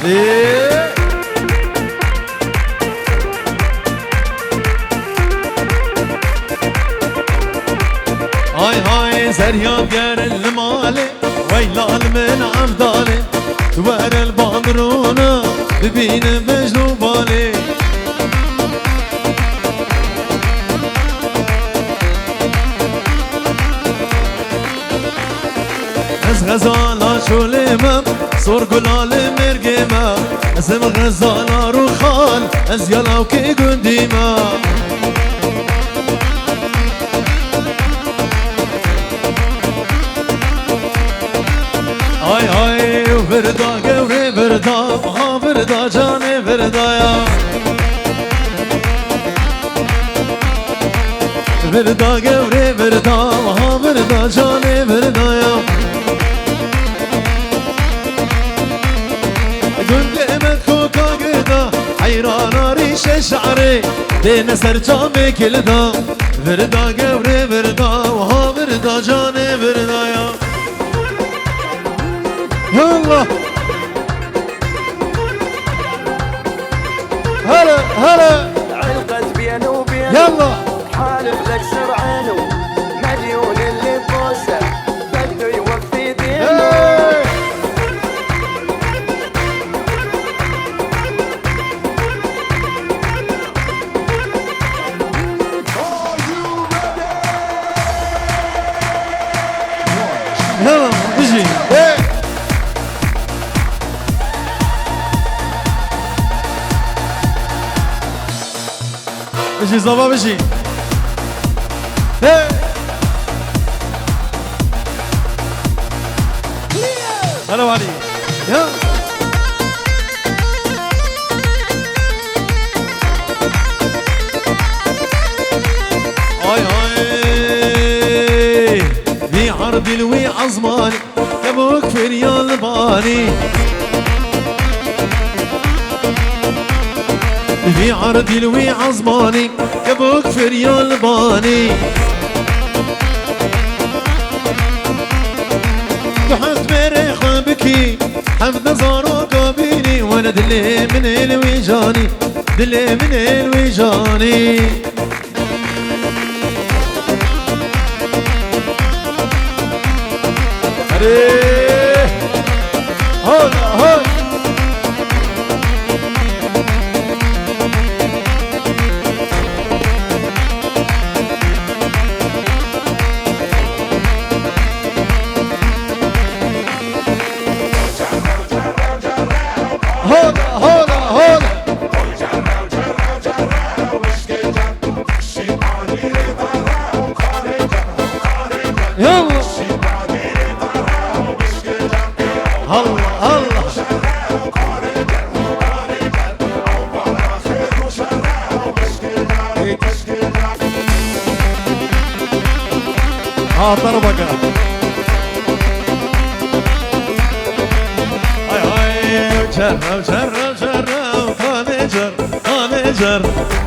إيه هاي هاي زرياب جار المالي ويلال من عبدالي توار البامرونة ببين مجنو بالي از غزالا شولمم صور گلال مرگمم اسم غزالا رو خال از یلاو که گندیمم آی آی بردا گوری بردا ها بردا جانه بردایا بردا گوری بردا ها بردا جانه بردایا گنده من کوکا گدا حیرانا ریش شعری دین سر جامه کلدا بردا گوری بردا ها بردا جانه بردایا يلا هلا هلا علقت بينه وبين يلا حالف لك سرعانه مليون اللي بوسه بده يوفي دينه يلا اجي اجي زباب اجي هلا علي يلا هاي هاي في عرض الوي عظماني يبوك في ريال باني في عرض الوي عظماني يبوك في ريال باني تحت مريخ بكي حمد زارو قابيني وانا دلي من الويجاني دلي من الويجاني هري هولا هولا هولا هولا هولا يلا الله الله طربقة هاي هاي جرب جرب جرب خانجر خانجر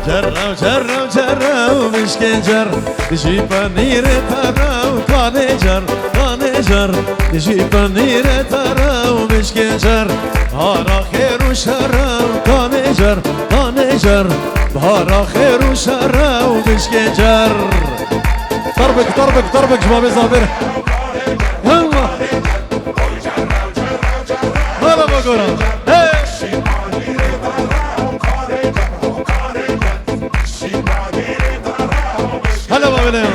جرب جرب جرب مشكنجر تجيب النير ترى خانجر خانجر تجيب النير ترى ومشكنجر بهار خير وشر خانجر خانجر بهار خير وشر ومشكنجر طربك طربك طربك شباب صابر يلا هلا بقولها هلا بقولها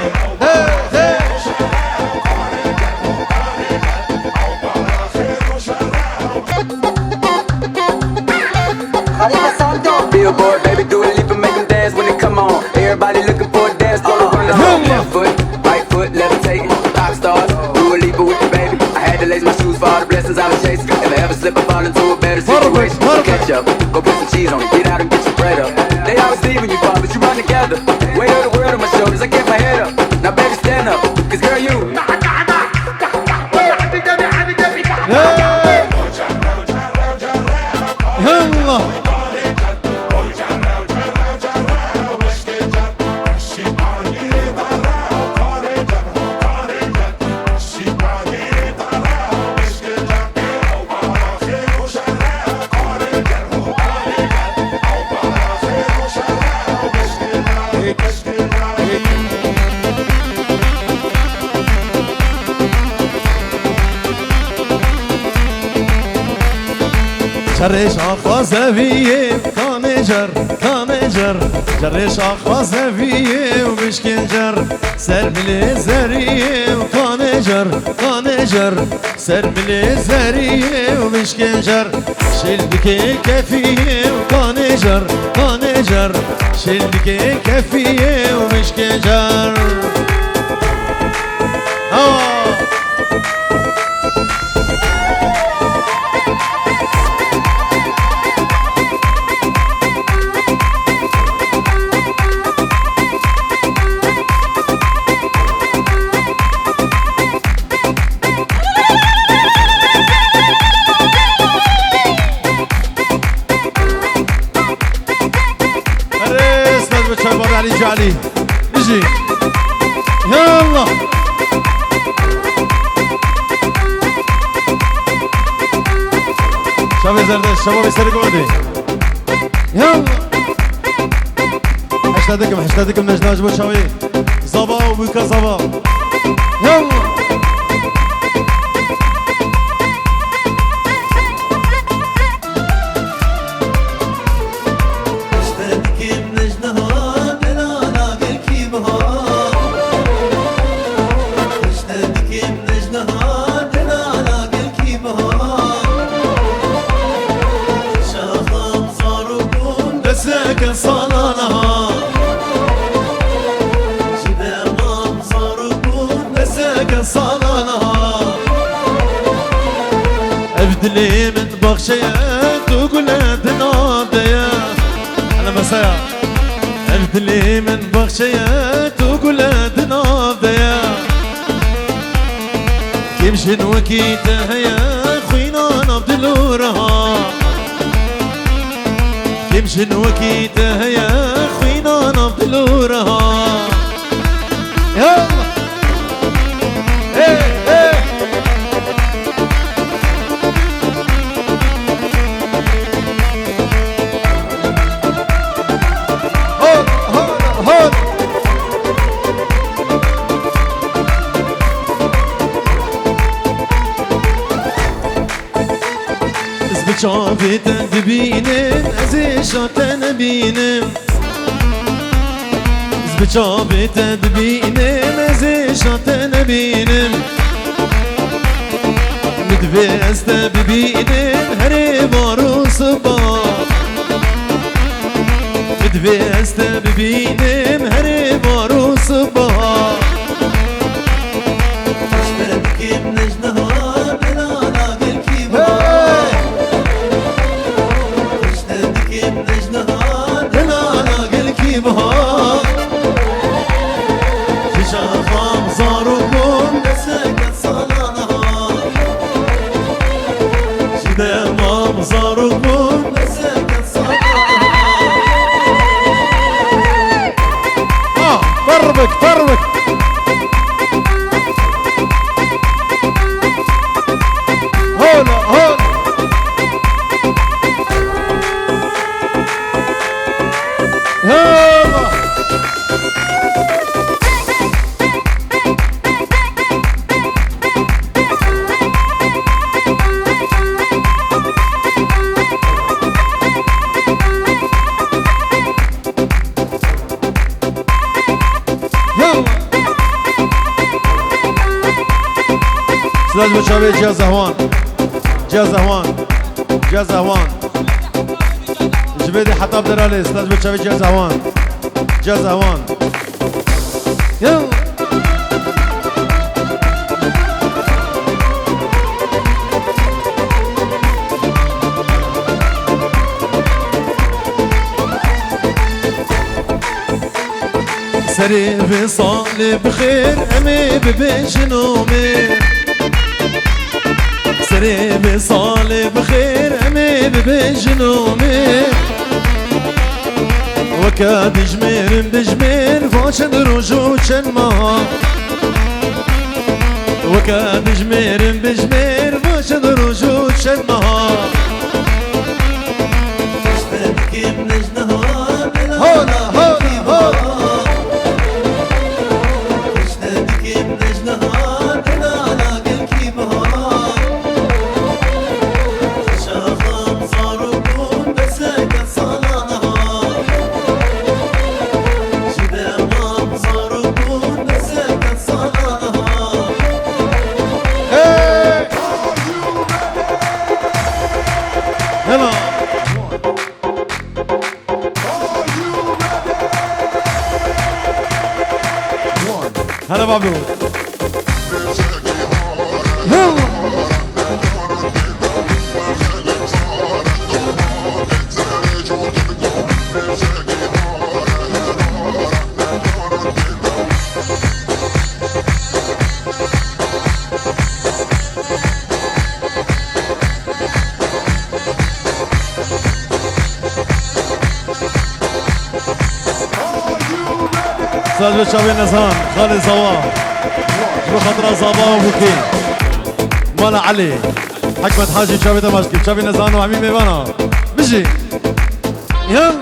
Billboard, baby, do a leap and make them dance when they come on. Everybody looking for a dance floor to run the whole left foot, right foot, levitating. Rock stars, do a leap with the baby. I had to lace my shoes for all the blessings I was chasing. If I ever slip, I fall into a better situation. Catch up, go put some cheese on it, get out and get your bread up. They always leave when you fall, but you run together. Weight of the world on my shoulders, I get my head up. Now baby, stand up, cause girl, you. يلا جرش آخوا زویه کانجر کانجر جرش آخوا زویه و مشکنجر سر ملی زریه و کانجر کانجر سر ملی زریه و مشکنجر شلدک کفیه و کانجر کانجر شلدک کفیه و مشکنجر علي جعلي نجي يلا شباب زردش شباب يسري قعدي يلا حشتادكم نجناج بوشاوي زبا وبيكا زبا يلا ابدلي من بخشيات وقلت ناضية أنا مسايا ابدلي من بخشيات وقلت ناضية كيمشي وكيتها يا خوينا نبدلورها كيمشي وكيتها يا خوينا نبدلورها يلا شافت ببینم از شاتن بینم شافت ببینم از شاتن بینم مدوست ببینم هر بارو صبح مدوست ببینم هر بارو صبح اشتركم نجنها بلا قلبي بها شافام زاركم نسكت صلانها شدامام زاركم نسكت صلانها ضربك هولا سلاج بشاوي جازهوان جبيدي حطاب درالي سلاج بشاوي جازهوان يلا سري بصالي بخير امي ببجنومي سري بصالي بخير امي ببجنومي وكاد بجمير فاشد رجو ما وكاد بجمير فاشد رجو ما اشتبكي بنجنها هولا اشتبكي بنجنها بلا قلبي بها شافم صار ساجد شابي نزهان خالد صواب بخاطر صبا وبوكي مالا علي حكمت حاجي شابي دمشقي شابي نزهان وعميم ميبانا بجي يلا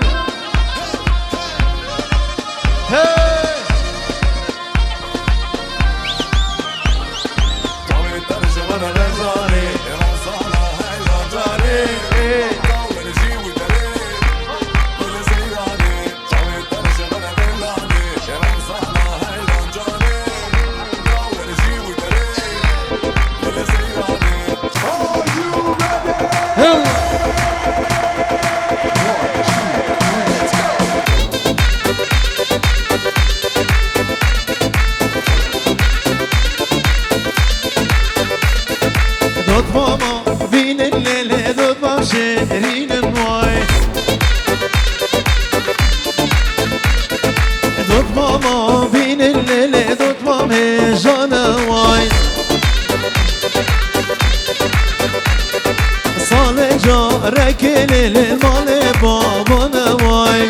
دوت ماما بين الليل دوت باشرين الماي دوت ماما بين الليل دوت مامي جانا واي صالح جارك للمال بابانا واي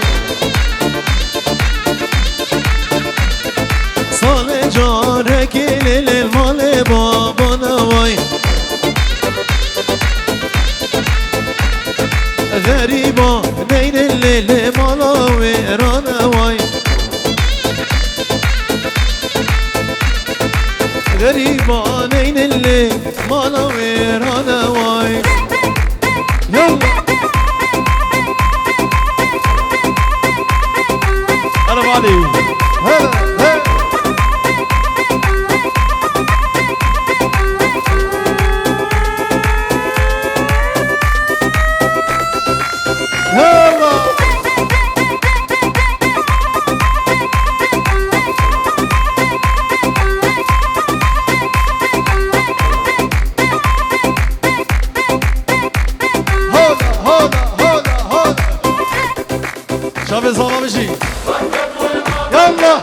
صالح جارك للمال بابانا واي غريبة بين الليل مالا ويرانا واي غريبة بين الليل مالا ويرانا واي يلا قرب علي هلا شافي صوابا بشي يلا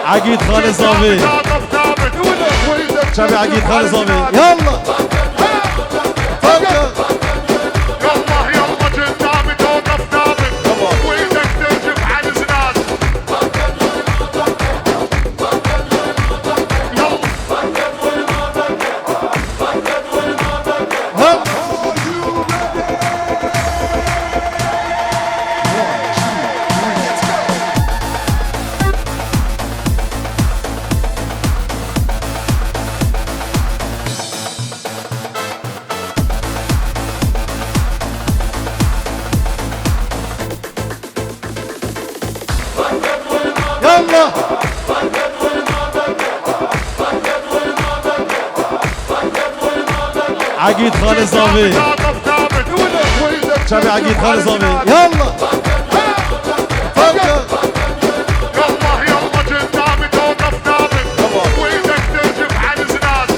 عقيد خالد صافي شافي عقيد خالد صافي يلا فكر يلا جنابي توقف نابت وايدك ترجف على زناد يلا عقيد خالد صافي شافي عقيد خالد صافي يلا فكر يلا جنابي توقف نابت وايدك ترجف على زناد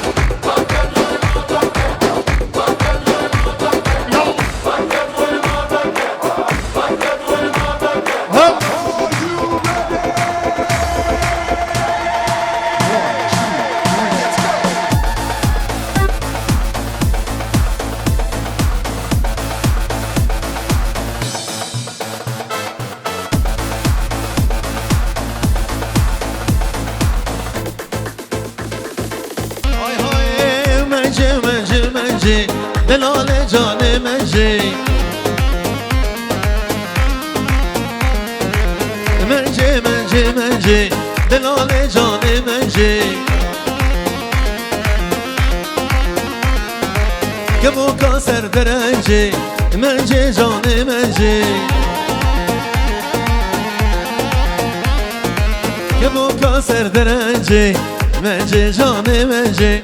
منجي دلال جاني منجي منجي منجي منجي دلال جاني منجي كبو كاسر درنجي منجي جاني منجي كبو كاسر درنجي منجي جاني منجي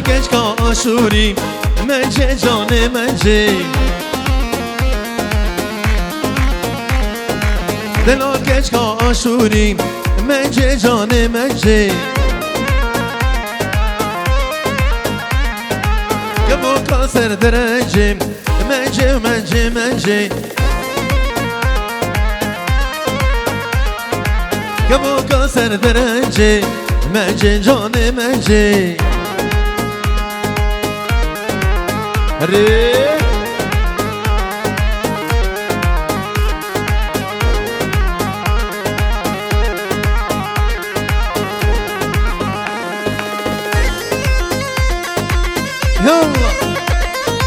genç kaşuri Mence canı mence Delo genç kaşuri Mence canı mence Gabo kanser derece Mence mence mence Gabo kanser derece Mence canı mence Hadi يلا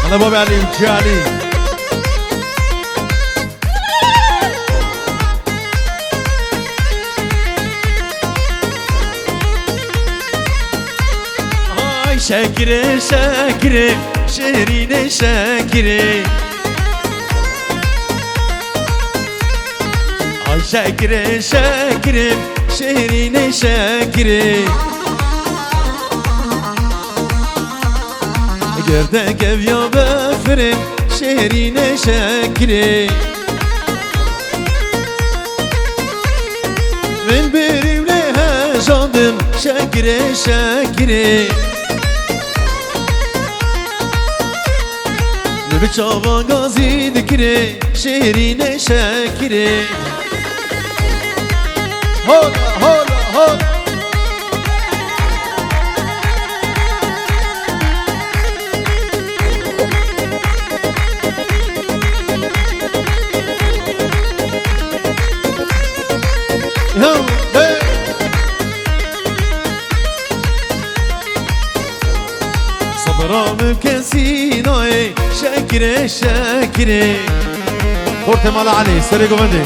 انا بابي علي وجي علي هاي شاكرة شاكرة شهرين شاكرة هاي شاكرة شاكرة شهرين شاكرة Gerdek ev ya befrim şehrine şekri Ben birimle hejandım şekri şekri Ne bıçağa gazi dikri şehrine şekri Hola hola hola صبرام كسيناي شاكرة شاكرة خورت مال علي سري قومندي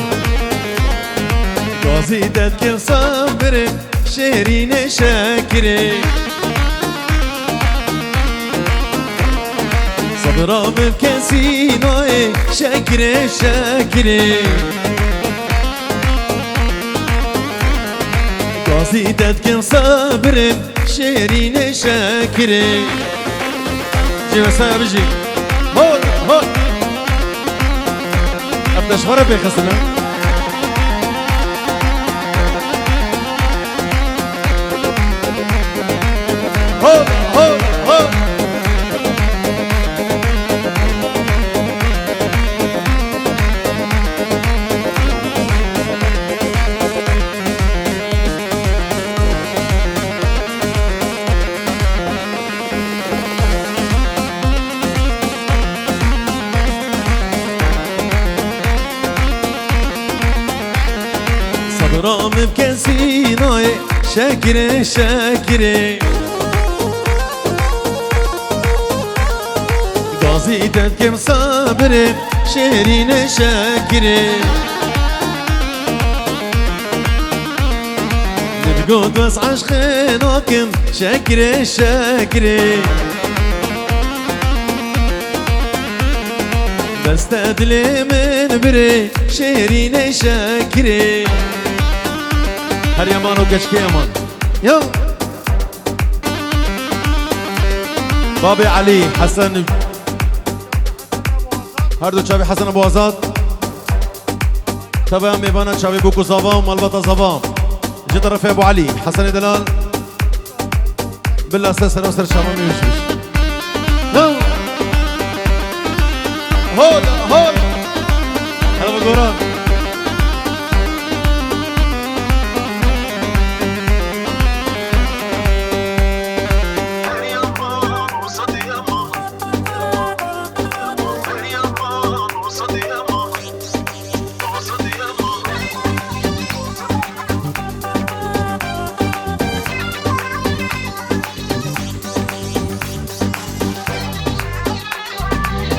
قاضي دادك صبر شهرين شاكرة صبرام كسيناي شاكرة شاكرة قصيدتك صبر شيرين شاكري جي مساء بيجي هون هون ابدا شهرة بيخسنا هون هون هون صبرام بكسيناي شاكرة شاكرة قصيدتك صبر شيرين شاكرة نبقود بس عشقناكم شاكرة شاكرة بس تدلي من بري شيرين شاكرة هر يمان وكشكي يمان يو بابي علي حسن هر دو چاوی حسن ابو آزاد تبا هم میبانا چاوی بوکو زابام البتا زابام جي طرف ابو علي حسن دلال بالله سر وسر شامامي وشوش يو هولا هولا هلا بقوران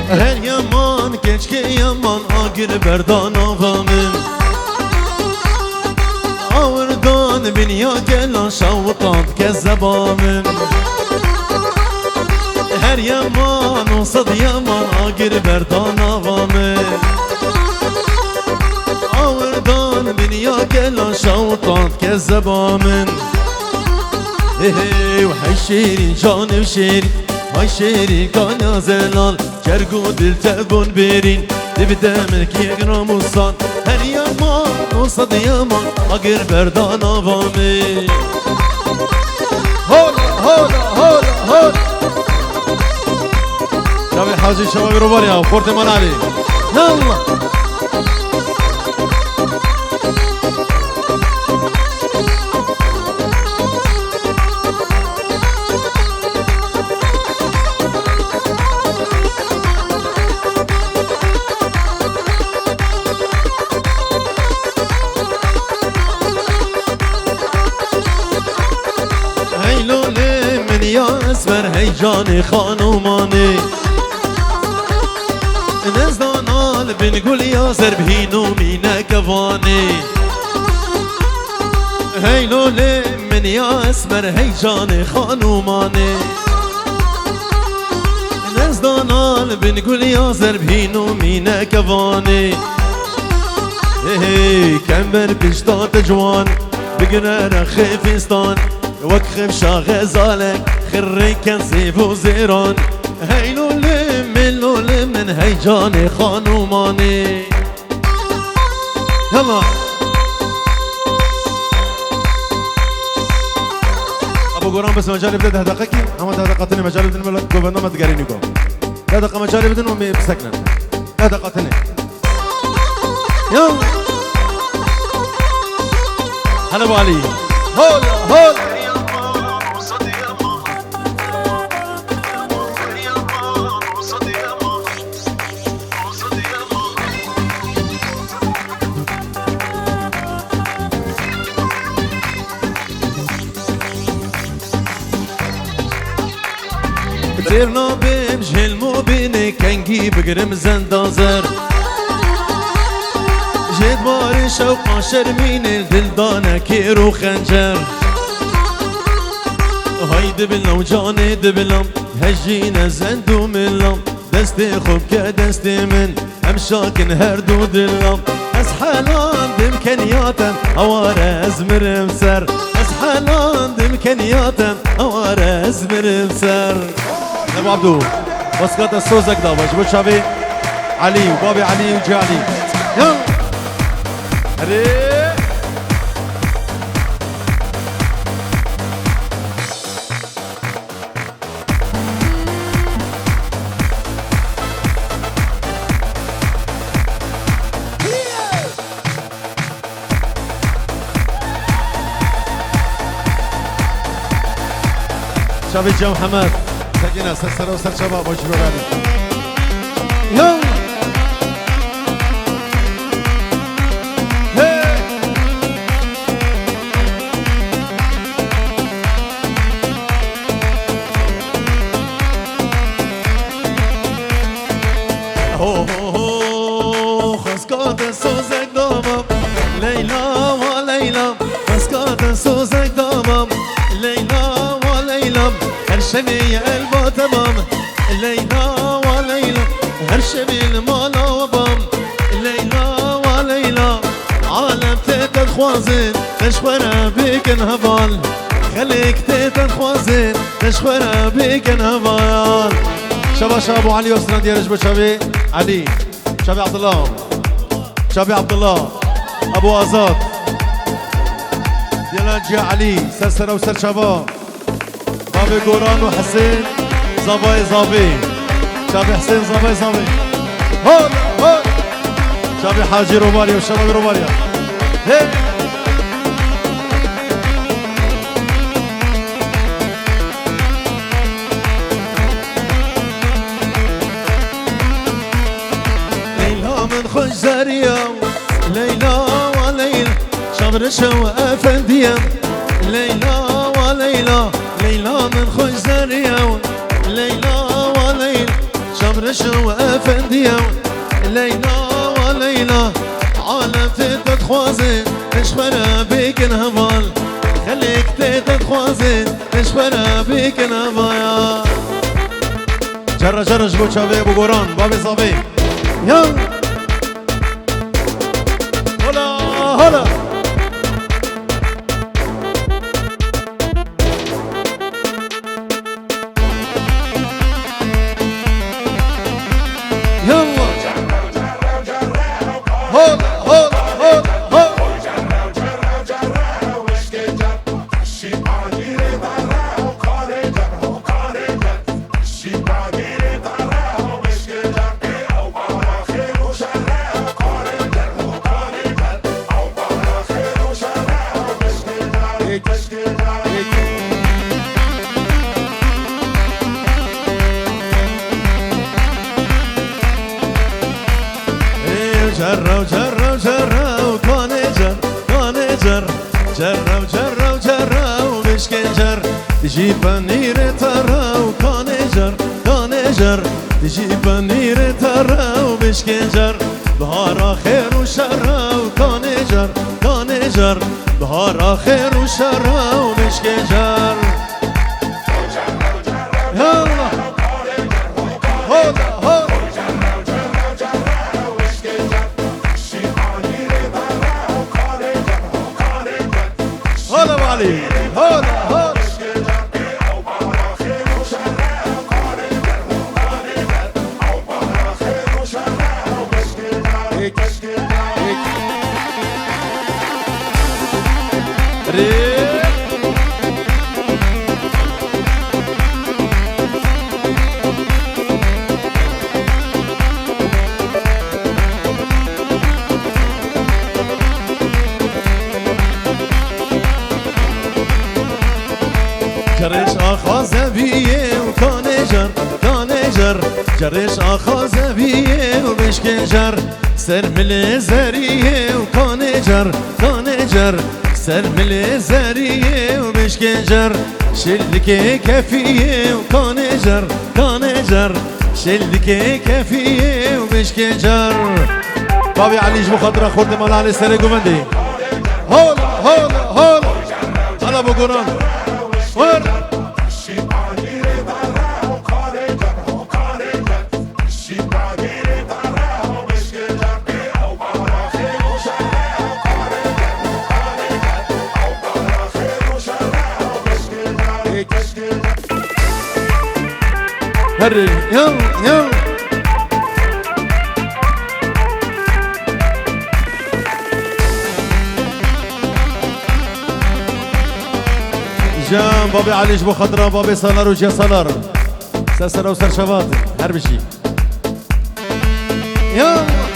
Her yaman keşke yaman agir berdan ağamın Ağırdan dünya gelen şavukant kezzebamın Her yaman olsa da yaman agir berdan ağamın Ağırdan dünya gelen şavukant kezzebamın وهي شيرين جاني وشيرين هاي شيرين كان يا زلال جرقو دل تبون بيرين دبدا ملك يقرام وصان هل يمان وصد يمان اقر بردان افامي هولا هولا هولا هولا شباب حاجي شباب روباريا فورت منالي يلا يا اسمر هی جان خانومانی نزدانال بنقول يا زربهينو مينا كفاني هی لوله من يا اسمر هی جان خانومانی نزدانال بنقول يا زربهينو مينا كفاني هي كمبر بشتات جوان بقرار خفستان وكخف شاغزالك خري كان سيبو زيران هاي لولي من هاي جاني خانوماني يلا ابو قران بس مجال بدأ دقيقة اما دقيقتني مجال بدن ملك جوفرنا ما تقارينيكو دقيقة مجال بدن ومي بسكنن دقيقتني يلا هلا ابو علي هولا هولا زيرنا بمجه المبيني كنجي بقرم زندازر جيت باري شوقا شرميني الدلدانة كيرو خنجر هاي دبلنا وجاني دبلم هجينا زندو ملم دستي خوب كدستي من امشاكن هردو دلم اسحلان بامكانياتم اوارز مرمسر اسحلان بامكانياتم اوارز مرمسر ابو عبدو بسكات السوزك ده بجبو شابي علي وبابي علي وجي علي يلا هري شابي جا محمد ساقينا سرسرة وسر شباب وجبوا غادي يلا هي هو خسكات سوزك دامم ليلى وليلى خسكات سوزك دامم ليلى وليلى هر شبي قلبه تمام ليلى وليلى هر شبي المالا وبام ليلى وليلى عالم تيتن خوازن تشخورا بيكن هبال خليك تيتن خوازن تشخورا بيكن هبال شبا شابو علي وسران ديالج بشابي علي شابي عبد الله شابي عبد الله ابو ازاد ديالجي علي سرسرة وسر شباب بابي قران وحسين زابي زابي شابي حسين زابي زابي هون هون شابي حاجي روماليا وشباب روماليا هي ليلى من خوش زارية ليلى وليلى شبر شو افندية ليلى وليلى ليلى من خوش زارية ليلى وليلى شبر شو افندية ليلى وليلى عالم تيتت خوازن تشخورا بيكن هبال خليك تيتت خوازن تشخورا بيكن هبال جرى جرى جبو شابي ابو قران بابي صابي يلا هلا هلا تجي بنير ترى وكانجر كانجر تجي بنير ترى ومشكنجر بهار خير وشر وكانجر كانجر بهار خير وشر ومشكنجر يلا هولا هولا هولا ابو علي هولا هولا جرش آخا زبیه و کانجر کانجر جرش آخا زبیه و مشکنجر سرمل زریه و کانجر کانجر سرمل زریه و مشکنجر شلک کفیه و کانجر کانجر شلک کفیه و مشکنجر بابی علی جبو خاطر خورد مال علی سر گوندی هولا هولا هولا هلا بگوران ور هري يلا يلا جام بابي علي جبو خضرا بابي سالار وجا سالار سر وسر شواطئ هر بشي يلا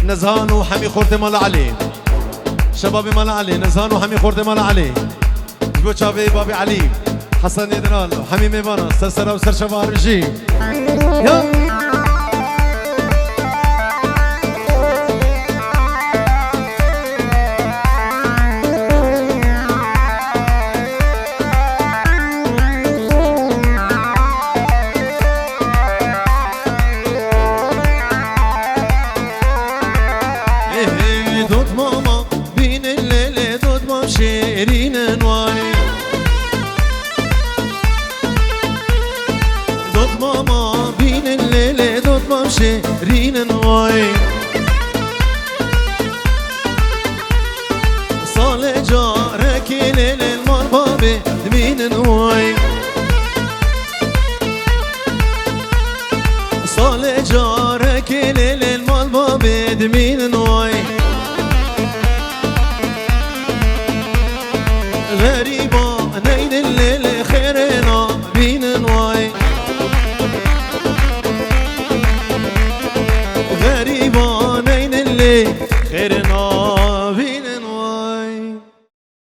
نزهان وحمي خورد مال علي شبابي مال علي نزهان وحمي خورد مال علي جبو شابي بابي علي حسن يدرال وحمي ميبانا سرسرة وسر شبار بجي يلا دوت ماما بين الليل بين نواي صال جارك ليل المال بابد مين نواي غريبة نين الليل خيرنا بين نواي غريبة نين الليل خيرنا